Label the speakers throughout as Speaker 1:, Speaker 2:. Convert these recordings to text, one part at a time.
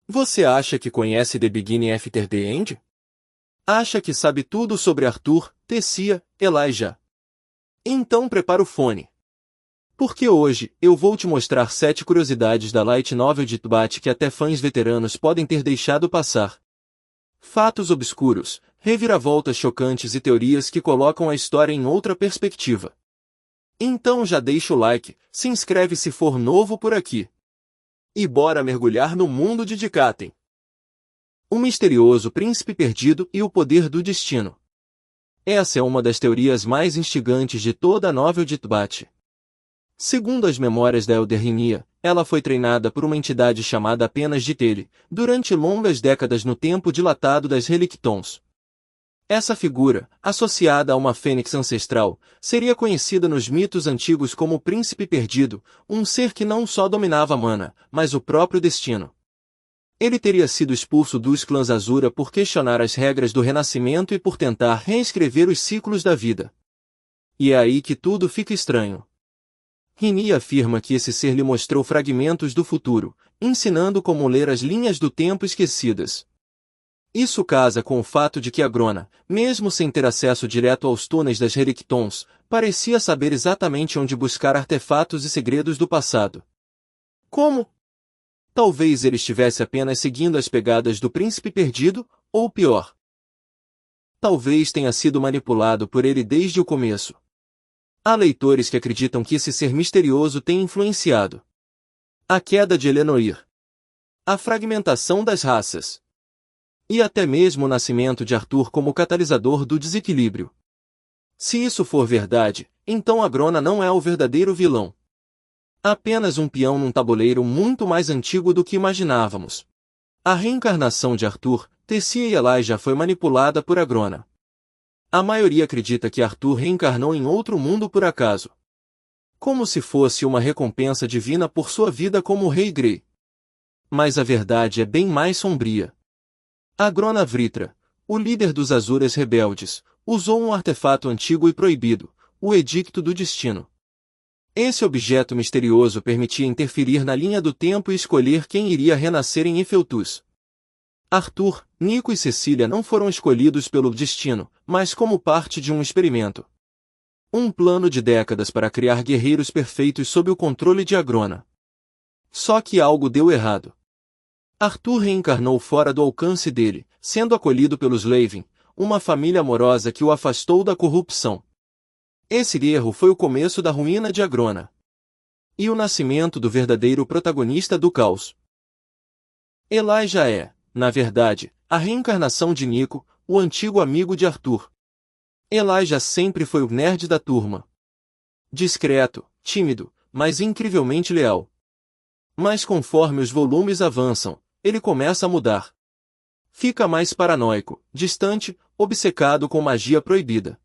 Speaker 1: Você acha que conhece The Beginning After the End? Acha que sabe tudo sobre Arthur, Tessia, Elijah? Então prepara o fone. Porque hoje, eu vou te mostrar 7 curiosidades da Light Novel de Tbat que até fãs veteranos podem ter deixado passar. Fatos obscuros, reviravoltas chocantes e teorias que colocam a história em outra perspectiva. Então já deixa o like, se inscreve se for novo por aqui. E bora mergulhar no mundo de Dikaten. O misterioso príncipe perdido e o poder do destino. Essa é uma das teorias mais instigantes de toda a novel de Tbat. Segundo as memórias da Elder Rinnia, ela foi treinada por uma entidade chamada apenas de Tele, durante longas décadas no tempo dilatado das Relictons. Essa figura, associada a uma fênix ancestral, seria conhecida nos mitos antigos como o Príncipe Perdido, um ser que não só dominava a mana, mas o próprio destino. Ele teria sido expulso dos clãs Azura por questionar as regras do renascimento e por tentar reescrever os ciclos da vida. E é aí que tudo fica estranho. Rinnia afirma que esse ser lhe mostrou fragmentos do futuro, ensinando como ler as linhas do tempo esquecidas. Isso casa com o fato de que Agrona, mesmo sem ter acesso direto aos túneis das Relictons, parecia saber exatamente onde buscar artefatos e segredos do passado. Como? Talvez ele estivesse apenas seguindo as pegadas do príncipe perdido, ou pior. Talvez tenha sido manipulado por ele desde o começo. Há leitores que acreditam que esse ser misterioso tem influenciado a queda de Elenoir, a fragmentação das raças, e até mesmo o nascimento de Arthur como catalisador do desequilíbrio. Se isso for verdade, então Agrona não é o verdadeiro vilão. Apenas um peão num tabuleiro muito mais antigo do que imaginávamos. A reencarnação de Arthur, Tessia e Elijah foi manipulada por Agrona. A maioria acredita que Arthur reencarnou em outro mundo por acaso. Como se fosse uma recompensa divina por sua vida como Rei Grey. Mas a verdade é bem mais sombria. Agrona Vritra, o líder dos Azuras rebeldes, usou um artefato antigo e proibido, o Edicto do Destino. Esse objeto misterioso permitia interferir na linha do tempo e escolher quem iria renascer em Efeltus. Arthur, Nico e Cecília não foram escolhidos pelo destino, mas como parte de um experimento. Um plano de décadas para criar guerreiros perfeitos sob o controle de Agrona. Só que algo deu errado. Arthur reencarnou fora do alcance dele, sendo acolhido pelos Levin, uma família amorosa que o afastou da corrupção. Esse erro foi o começo da ruína de Agrona. E o nascimento do verdadeiro protagonista do caos. Elijah é, na verdade, a reencarnação de Nico, o antigo amigo de Arthur. Elijah sempre foi o nerd da turma. Discreto, tímido, mas incrivelmente leal. Mas conforme os volumes avançam, ele começa a mudar. Fica mais paranoico, distante, obcecado com magia proibida.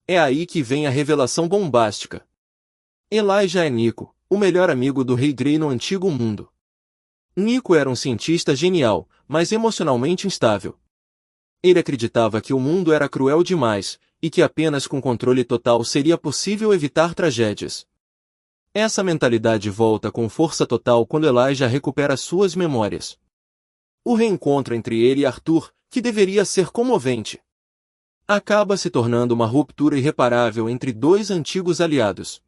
Speaker 1: É aí que vem a revelação bombástica. Elijah é Nico, o melhor amigo do Rei Grey no Antigo Mundo. Nico era um cientista genial, mas emocionalmente instável. Ele acreditava que o mundo era cruel demais, e que apenas com controle total seria possível evitar tragédias. Essa mentalidade volta com força total quando Elijah recupera suas memórias. O reencontro entre ele e Arthur, que deveria ser comovente, acaba se tornando uma ruptura irreparável entre dois antigos aliados.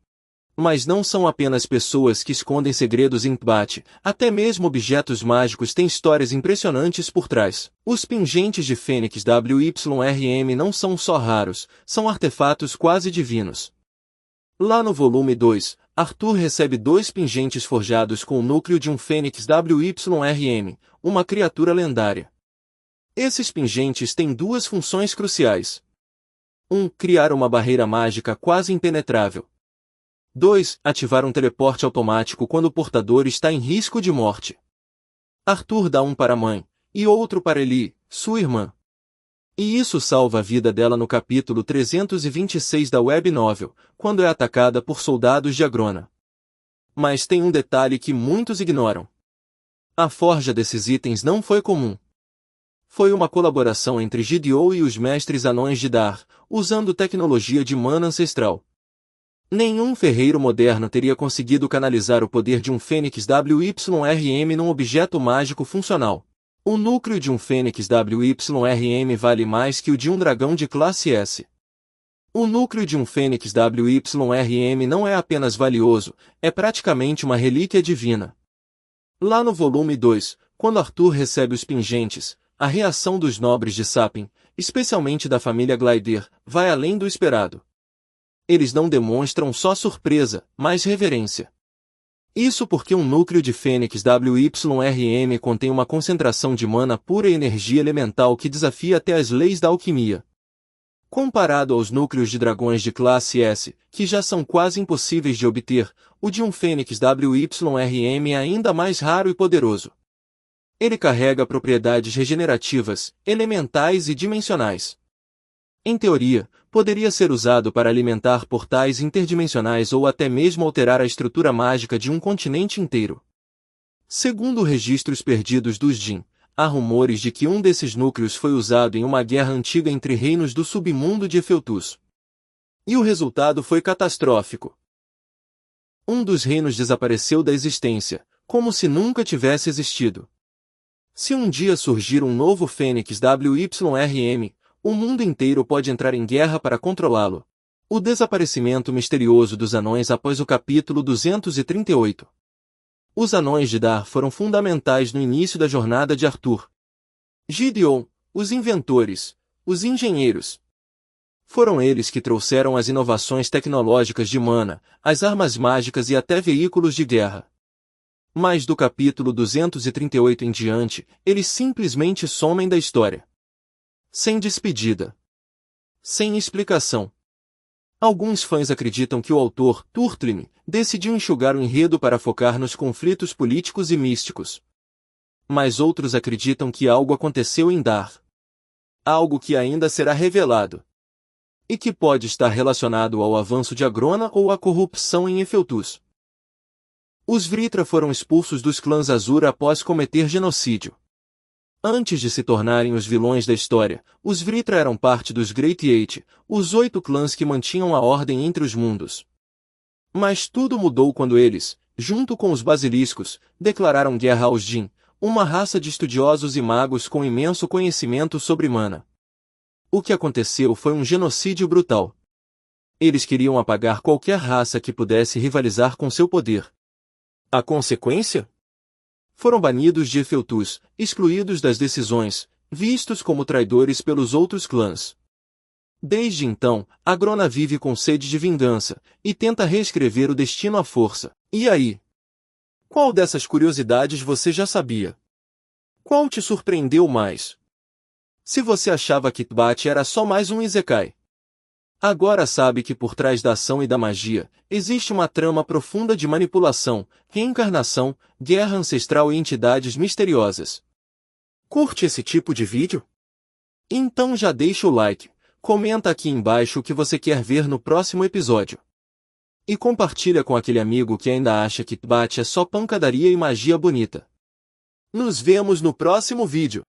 Speaker 1: Mas não são apenas pessoas que escondem segredos em Tbat, até mesmo objetos mágicos têm histórias impressionantes por trás. Os pingentes de Fênix WYRM não são só raros, são artefatos quase divinos. Lá no volume 2, Arthur recebe 2 pingentes forjados com o núcleo de um Fênix WYRM, uma criatura lendária. Esses pingentes têm 2 funções cruciais. 1. Criar uma barreira mágica quase impenetrável. 2. Ativar um teleporte automático quando o portador está em risco de morte. Arthur dá um para a mãe, e outro para Eli, sua irmã. E isso salva a vida dela no capítulo 326 da web novel, quando é atacada por soldados de Agrona. Mas tem um detalhe que muitos ignoram. A forja desses itens não foi comum. Foi uma colaboração entre Gideon e os mestres anões de Dar, usando tecnologia de mana ancestral. Nenhum ferreiro moderno teria conseguido canalizar o poder de um Fênix WYRM num objeto mágico funcional. O núcleo de um Fênix WYRM vale mais que o de um dragão de classe S. O núcleo de um Fênix WYRM não é apenas valioso, é praticamente uma relíquia divina. Lá no volume 2, quando Arthur recebe os pingentes, a reação dos nobres de Sapien, especialmente da família Glider, vai além do esperado. Eles não demonstram só surpresa, mas reverência. Isso porque um núcleo de Fênix WYRM contém uma concentração de mana pura e energia elemental que desafia até as leis da alquimia. Comparado aos núcleos de dragões de classe S, que já são quase impossíveis de obter, o de um Fênix WYRM é ainda mais raro e poderoso. Ele carrega propriedades regenerativas, elementais e dimensionais. Em teoria, poderia ser usado para alimentar portais interdimensionais ou até mesmo alterar a estrutura mágica de um continente inteiro. Segundo registros perdidos dos Jin, há rumores de que um desses núcleos foi usado em uma guerra antiga entre reinos do submundo de Efeltus. E o resultado foi catastrófico. Um dos reinos desapareceu da existência, como se nunca tivesse existido. Se um dia surgir um novo Fênix WYRM, o mundo inteiro pode entrar em guerra para controlá-lo. O desaparecimento misterioso dos anões após o capítulo 238. Os anões de Dar foram fundamentais no início da jornada de Arthur. Gideon, os inventores, os engenheiros. Foram eles que trouxeram as inovações tecnológicas de mana, as armas mágicas e até veículos de guerra. Mas do capítulo 238 em diante, eles simplesmente somem da história. Sem despedida. Sem explicação. Alguns fãs acreditam que o autor, Turtlim, decidiu enxugar o enredo para focar nos conflitos políticos e místicos. Mas outros acreditam que algo aconteceu em Dar. Algo que ainda será revelado. E que pode estar relacionado ao avanço de Agrona ou à corrupção em Efeltus. Os Vritra foram expulsos dos clãs Azur após cometer genocídio. Antes de se tornarem os vilões da história, os Vritra eram parte dos Great Eight, os 8 clãs que mantinham a ordem entre os mundos. Mas tudo mudou quando eles, junto com os basiliscos, declararam guerra aos Jin, uma raça de estudiosos e magos com imenso conhecimento sobre mana. O que aconteceu foi um genocídio brutal. Eles queriam apagar qualquer raça que pudesse rivalizar com seu poder. A consequência? Foram banidos de Efeltus, excluídos das decisões, vistos como traidores pelos outros clãs. Desde então, Agrona vive com sede de vingança, e tenta reescrever o destino à força. E aí? Qual dessas curiosidades você já sabia? Qual te surpreendeu mais? Se você achava que Tbat era só mais um Isekai, agora sabe que por trás da ação e da magia, existe uma trama profunda de manipulação, reencarnação, guerra ancestral e entidades misteriosas. Curte esse tipo de vídeo? Então já deixa o like, comenta aqui embaixo o que você quer ver no próximo episódio. E compartilha com aquele amigo que ainda acha que Tbat é só pancadaria e magia bonita. Nos vemos no próximo vídeo.